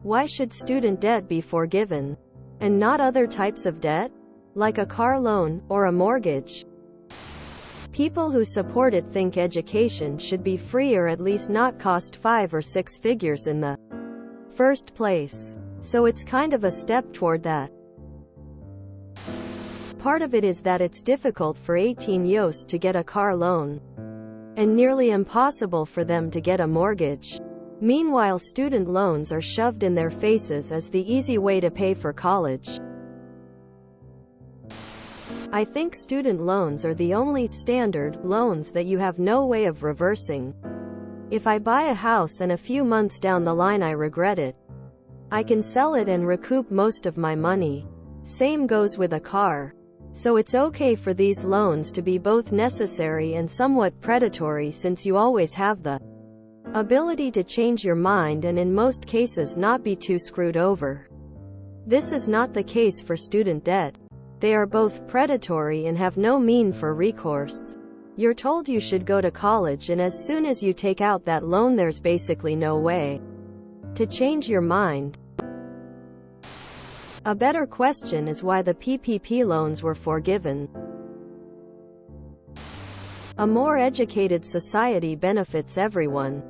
Why should student debt be forgiven, and not other types of debt, like a car loan, or a mortgage? People who support it think education should be free or at least not cost 5 or 6 figures in the first place. So it's kind of a step toward that. Part of it is that it's difficult for 18-year-olds to get a car loan, and nearly impossible for them to get a mortgage. Meanwhile, student loans are shoved in their faces as the easy way to pay for college. I think student loans are the only standard loans that you have no way of reversing. If I buy a house and a few months down the line I regret it, I can sell it and recoup most of my money. Same goes with a car. So it's okay for these loans to be both necessary and somewhat predatory, since you always have the ability to change your mind and in most cases not be too screwed over. This is not the case for student debt. They are both predatory and have no mean for recourse. You're told you should go to college, and as soon as you take out that loan there's basically no way to change your mind. A better question is why the PPP loans were forgiven. A more educated society benefits everyone.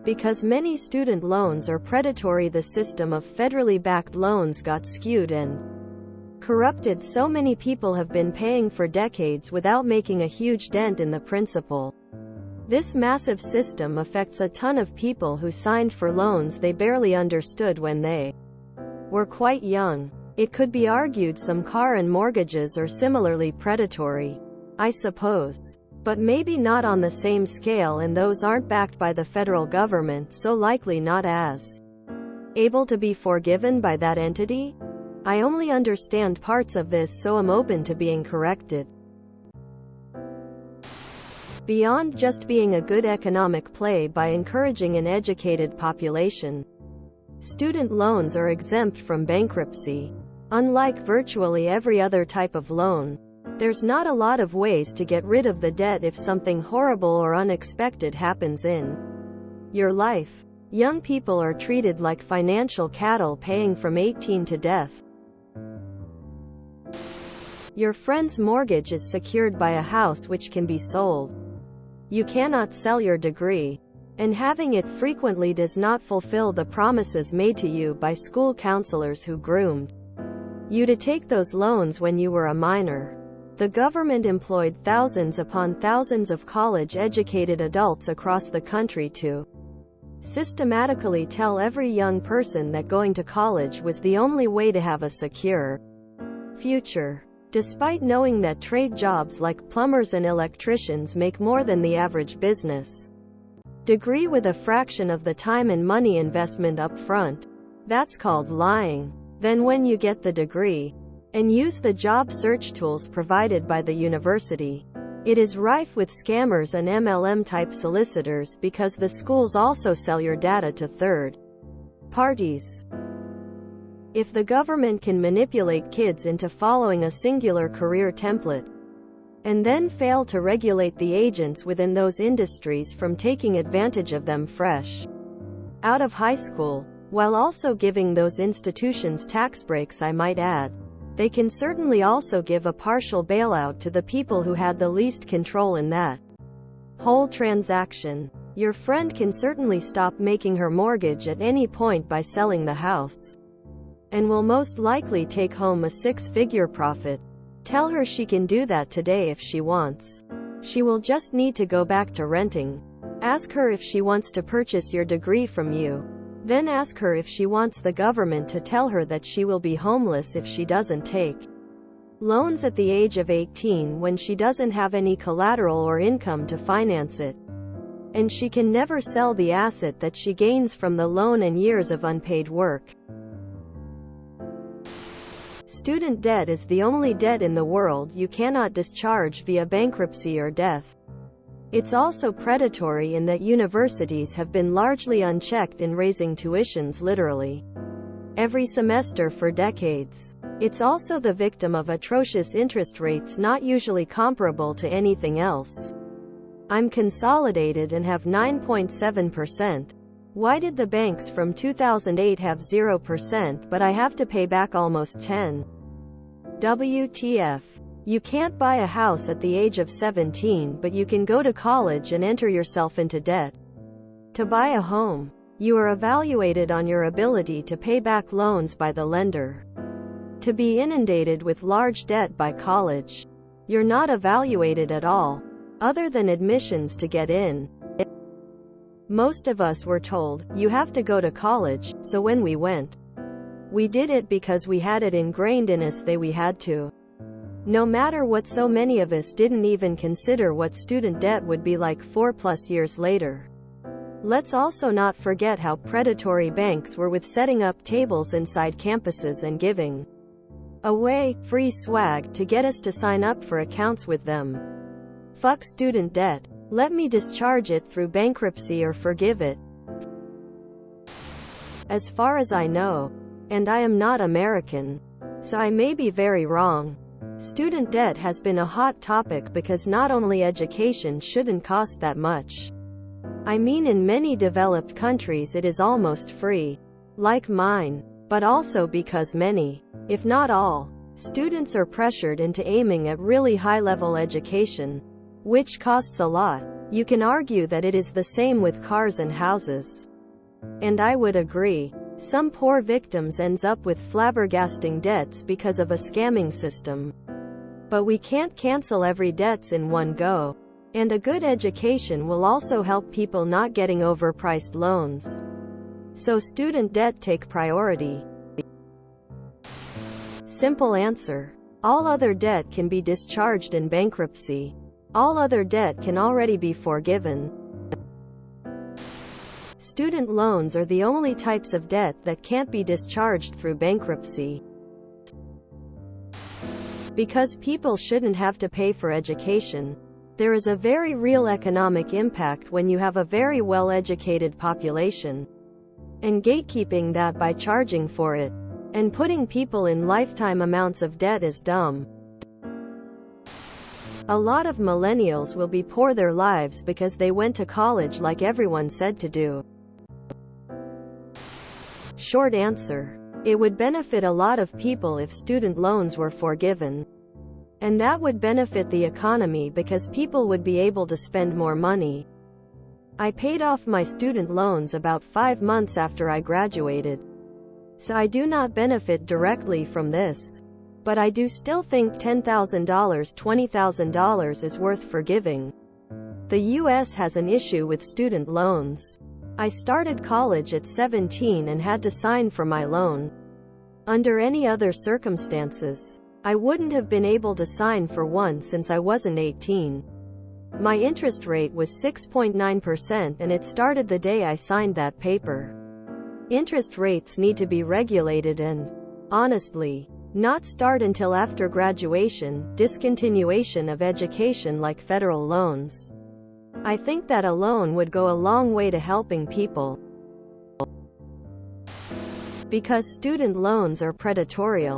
Because many student loans are predatory, the system of federally backed loans got skewed and corrupted. So many people have been paying for decades without making a huge dent in the principal. This massive system affects a ton of people who signed for loans they barely understood when they were quite young. It could be argued some car and mortgages are similarly predatory, I suppose. But maybe not on the same scale, and those aren't backed by the federal government, so likely not as able to be forgiven by that entity. I only understand parts of this, so I'm open to being corrected. Beyond just being a good economic play by encouraging an educated population, student loans are exempt from bankruptcy. Unlike virtually every other type of loan, there's not a lot of ways to get rid of the debt if something horrible or unexpected happens in your life. Young people are treated like financial cattle, paying from 18 to death. Your friend's mortgage is secured by a house which can be sold. You cannot sell your degree, and having it frequently does not fulfill the promises made to you by school counselors who groomed you to take those loans when you were a minor. The government employed thousands upon thousands of college-educated adults across the country to systematically tell every young person that going to college was the only way to have a secure future. Despite knowing that trade jobs like plumbers and electricians make more than the average business degree with a fraction of the time and money investment up front. That's called lying. Then when you get the degree, and use the job search tools provided by the university, it is rife with scammers and MLM-type solicitors, because the schools also sell your data to third parties. If the government can manipulate kids into following a singular career template, and then fail to regulate the agents within those industries from taking advantage of them fresh out of high school, while also giving those institutions tax breaks, I might add, they can certainly also give a partial bailout to the people who had the least control in that whole transaction. Your friend can certainly stop making her mortgage at any point by selling the house, and will most likely take home a 6-figure profit. Tell her she can do that today if she wants. She will just need to go back to renting. Ask her if she wants to purchase your degree from you. Then ask her if she wants the government to tell her that she will be homeless if she doesn't take loans at the age of 18, when she doesn't have any collateral or income to finance it, and she can never sell the asset that she gains from the loan and years of unpaid work. Student debt is the only debt in the world you cannot discharge via bankruptcy or death. It's also predatory in that universities have been largely unchecked in raising tuitions literally every semester for decades. It's also the victim of atrocious interest rates not usually comparable to anything else. I'm consolidated and have 9.7%. Why did the banks from 2008 have 0% but I have to pay back almost 10? WTF. You can't buy a house at the age of 17 but you can go to college and enter yourself into debt. To buy a home, you are evaluated on your ability to pay back loans by the lender. To be inundated with large debt by college, you're not evaluated at all, other than admissions to get in. Most of us were told, you have to go to college, so when we went, we did it because we had it ingrained in us that we had to. No matter what, so many of us didn't even consider what student debt would be like 4+ years later. Let's also not forget how predatory banks were with setting up tables inside campuses and giving away free swag to get us to sign up for accounts with them. Fuck student debt. Let me discharge it through bankruptcy or forgive it. As far as I know, and I am not American, so I may be very wrong, student debt has been a hot topic because not only education shouldn't cost that much. I mean, in many developed countries it is almost free, like mine, but also because many, if not all, students are pressured into aiming at really high-level education, which costs a lot. You can argue that it is the same with cars and houses. And I would agree. Some poor victims ends up with flabbergasting debts because of a scamming system. But we can't cancel every debts in one go. And a good education will also help people not getting overpriced loans. So student debt take priority. Simple answer. All other debt can be discharged in bankruptcy. All other debt can already be forgiven. Student loans are the only types of debt that can't be discharged through bankruptcy. Because people shouldn't have to pay for education. There is a very real economic impact when you have a very well-educated population. And gatekeeping that by charging for it, and putting people in lifetime amounts of debt is dumb. A lot of millennials will be poor their lives because they went to college like everyone said to do. Short answer. It would benefit a lot of people if student loans were forgiven. And that would benefit the economy because people would be able to spend more money. I paid off my student loans about 5 months after I graduated. So I do not benefit directly from this. But I do still think $10,000, $20,000 is worth forgiving. The US has an issue with student loans. I started college at 17 and had to sign for my loan. Under any other circumstances, I wouldn't have been able to sign for one since I wasn't 18. My interest rate was 6.9% and it started the day I signed that paper. Interest rates need to be regulated and, honestly, not start until after graduation, discontinuation of education like federal loans. I think that a loan would go a long way to helping people. Because student loans are predatory.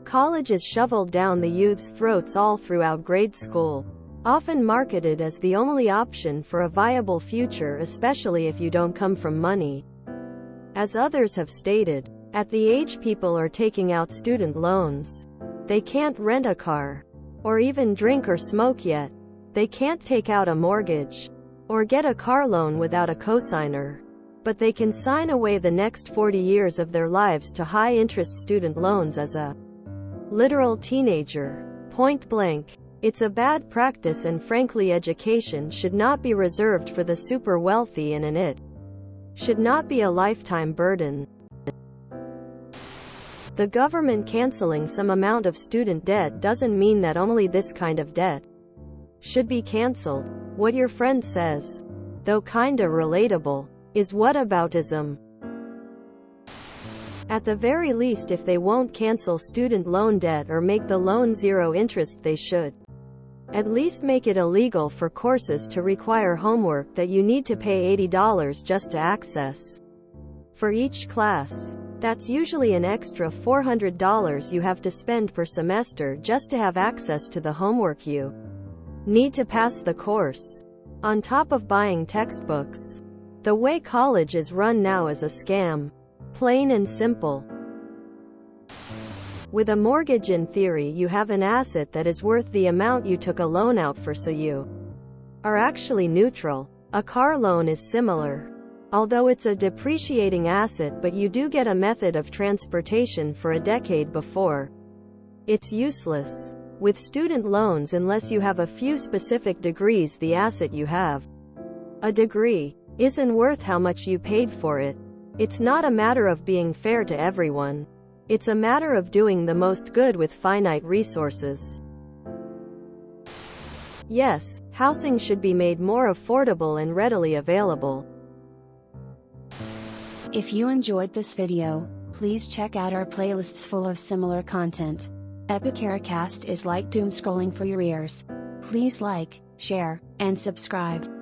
College is shoveled down the youth's throats all throughout grade school, often marketed as the only option for a viable future, especially if you don't come from money. As others have stated, at the age people are taking out student loans, they can't rent a car, or even drink or smoke yet. They can't take out a mortgage, or get a car loan without a cosigner. But they can sign away the next 40 years of their lives to high-interest student loans as a literal teenager. Point blank. It's a bad practice, and frankly education should not be reserved for the super wealthy, and it should not be a lifetime burden. The government canceling some amount of student debt doesn't mean that only this kind of debt should be canceled. What your friend says, though kinda relatable, is whataboutism. At the very least, if they won't cancel student loan debt or make the loan zero interest, they should at least make it illegal for courses to require homework that you need to pay $80 just to access. For each class, that's usually an extra $400 you have to spend per semester just to have access to the homework you need to pass the course, on top of buying textbooks. The way college is run now is a scam. Plain and simple. With a mortgage, in theory, you have an asset that is worth the amount you took a loan out for, so you are actually neutral. A car loan is similar. Although it's a depreciating asset, but you do get a method of transportation for a decade before it's useless. With student loans, unless you have a few specific degrees, the asset you have, a degree, isn't worth how much you paid for it. It's not a matter of being fair to everyone. It's a matter of doing the most good with finite resources. Yes, housing should be made more affordable and readily available. If you enjoyed this video, please check out our playlists full of similar content. Epicaricast is like doom scrolling for your ears. Please like, share, and subscribe.